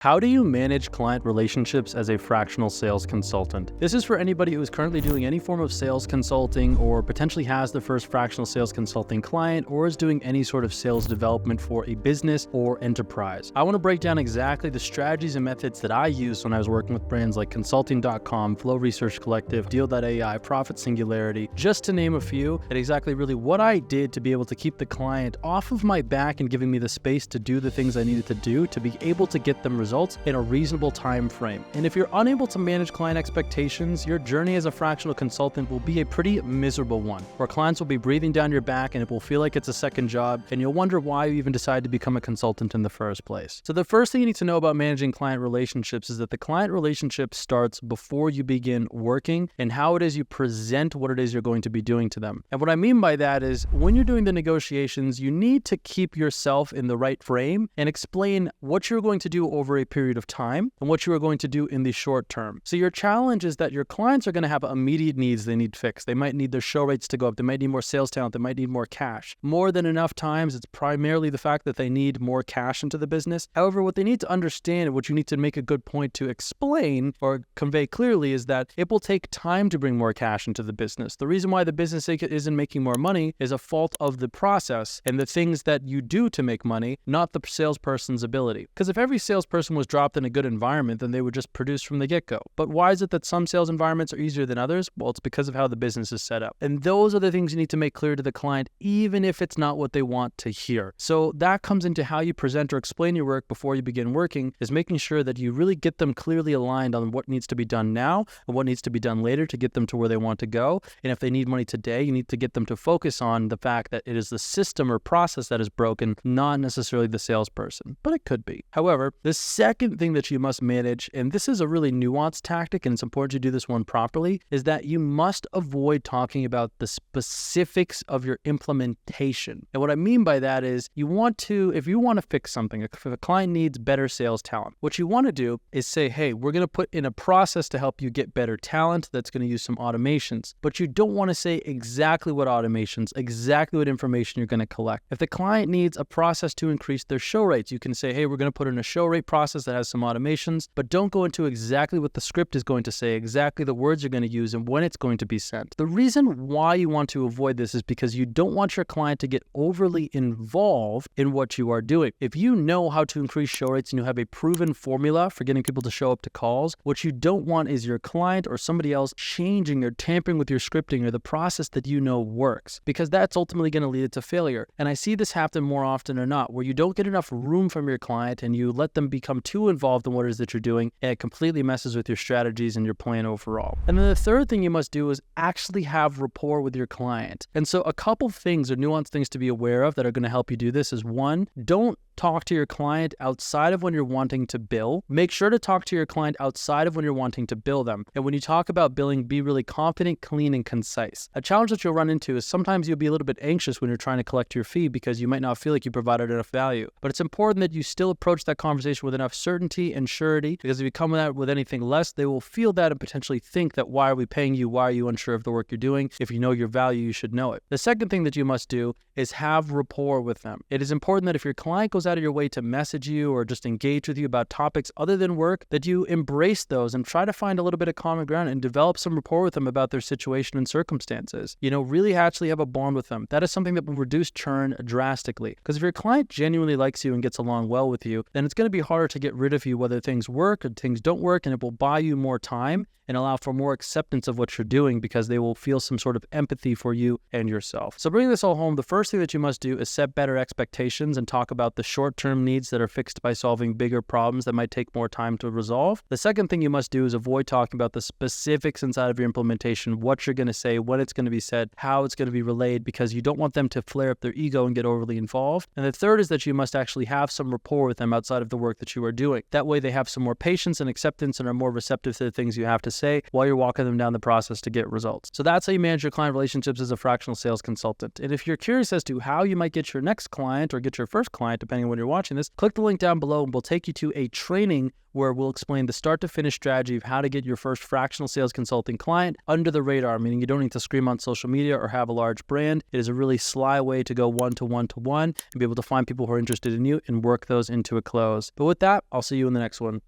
How do you manage client relationships as a fractional sales consultant? This is for anybody who is currently doing any form of sales consulting or potentially has their first fractional sales consulting client or is doing any sort of sales development for a business or enterprise. I want to break down exactly the strategies and methods that I used when I was working with brands like Consulting.com, Flow Research Collective, Deal.ai, Profit Singularity, just to name a few, and exactly really what I did to be able to keep the client off of my back and giving me the space to do the things I needed to do to be able to get them results in a reasonable time frame. And if you're unable to manage client expectations, your journey as a fractional consultant will be a pretty miserable one, where clients will be breathing down your back and it will feel like it's a second job, and you'll wonder why you even decided to become a consultant in the first place. So the first thing you need to know about managing client relationships is that the client relationship starts before you begin working and how it is you present what it is you're going to be doing to them. And what I mean by that is when you're doing the negotiations, you need to keep yourself in the right frame and explain what you're going to do over a period of time and what you are going to do in the short term. So your challenge is that your clients are going to have immediate needs they need fixed. They might need their show rates to go up. They might need more sales talent. They might need more cash. More than enough times, it's primarily the fact that they need more cash into the business. However, what they need to understand and what you need to make a good point to explain or convey clearly is that it will take time to bring more cash into the business. The reason why the business isn't making more money is a fault of the process and the things that you do to make money, not the salesperson's ability. Because if every salesperson was dropped in a good environment, then they would just produce from the get-go. But why is it that some sales environments are easier than others? Well, it's because of how the business is set up. And those are the things you need to make clear to the client, even if it's not what they want to hear. So that comes into how you present or explain your work before you begin working, is making sure that you really get them clearly aligned on what needs to be done now and what needs to be done later to get them to where they want to go. And if they need money today, you need to get them to focus on the fact that it is the system or process that is broken, not necessarily the salesperson, but it could be. However, the second thing that you must manage, and this is a really nuanced tactic and it's important to do this one properly, is that you must avoid talking about the specifics of your implementation. And what I mean by that is if you want to fix something, if a client needs better sales talent, what you want to do is say, hey, we're going to put in a process to help you get better talent that's going to use some automations, but you don't want to say exactly what automations, exactly what information you're going to collect. If the client needs a process to increase their show rates, you can say, hey, we're going to put in a show rate process that has some automations, but don't go into exactly what the script is going to say, exactly the words you're going to use and when it's going to be sent. The reason why you want to avoid this is because you don't want your client to get overly involved in what you are doing. If you know how to increase show rates and you have a proven formula for getting people to show up to calls, what you don't want is your client or somebody else changing or tampering with your scripting or the process that you know works, because that's ultimately going to lead it to failure. And I see this happen more often or not, where you don't get enough room from your client and you let them become too involved in what it is that you're doing, and it completely messes with your strategies and your plan overall. And then the third thing you must do is actually have rapport with your client. And so a couple things or nuanced things to be aware of that are going to help you do this is, one, don't talk to your client outside of when you're wanting to bill. Make sure to talk to your client outside of when you're wanting to bill them. And when you talk about billing, be really confident, clean, and concise. A challenge that you'll run into is sometimes you'll be a little bit anxious when you're trying to collect your fee because you might not feel like you provided enough value. But it's important that you still approach that conversation with enough certainty and surety, because if you come at it with anything less, they will feel that and potentially think that, why are we paying you? Why are you unsure of the work you're doing? If you know your value, you should know it. The second thing that you must do is have rapport with them. It is important that if your client goes out of your way to message you or just engage with you about topics other than work, that you embrace those and try to find a little bit of common ground and develop some rapport with them about their situation and circumstances. Really actually have a bond with them. That is something that will reduce churn drastically. Because if your client genuinely likes you and gets along well with you, then it's going to be harder to get rid of you whether things work or things don't work, and it will buy you more time and allow for more acceptance of what you're doing because they will feel some sort of empathy for you and yourself. So bringing this all home, the first thing that you must do is set better expectations and talk about the short-term needs that are fixed by solving bigger problems that might take more time to resolve. The second thing you must do is avoid talking about the specifics inside of your implementation, what you're going to say, when it's going to be said, how it's going to be relayed, because you don't want them to flare up their ego and get overly involved. And the third is that you must actually have some rapport with them outside of the work that you are doing. That way they have some more patience and acceptance and are more receptive to the things you have to say while you're walking them down the process to get results. So that's how you manage your client relationships as a fractional sales consultant. And if you're curious as to how you might get your next client or get your first client, depending on when you're watching this, click the link down below and we'll take you to a training where we'll explain the start to finish strategy of how to get your first fractional sales consulting client under the radar, meaning you don't need to scream on social media or have a large brand. It is a really sly way to go one-to-one-to-one and be able to find people who are interested in you and work those into a close. But with that, I'll see you in the next one.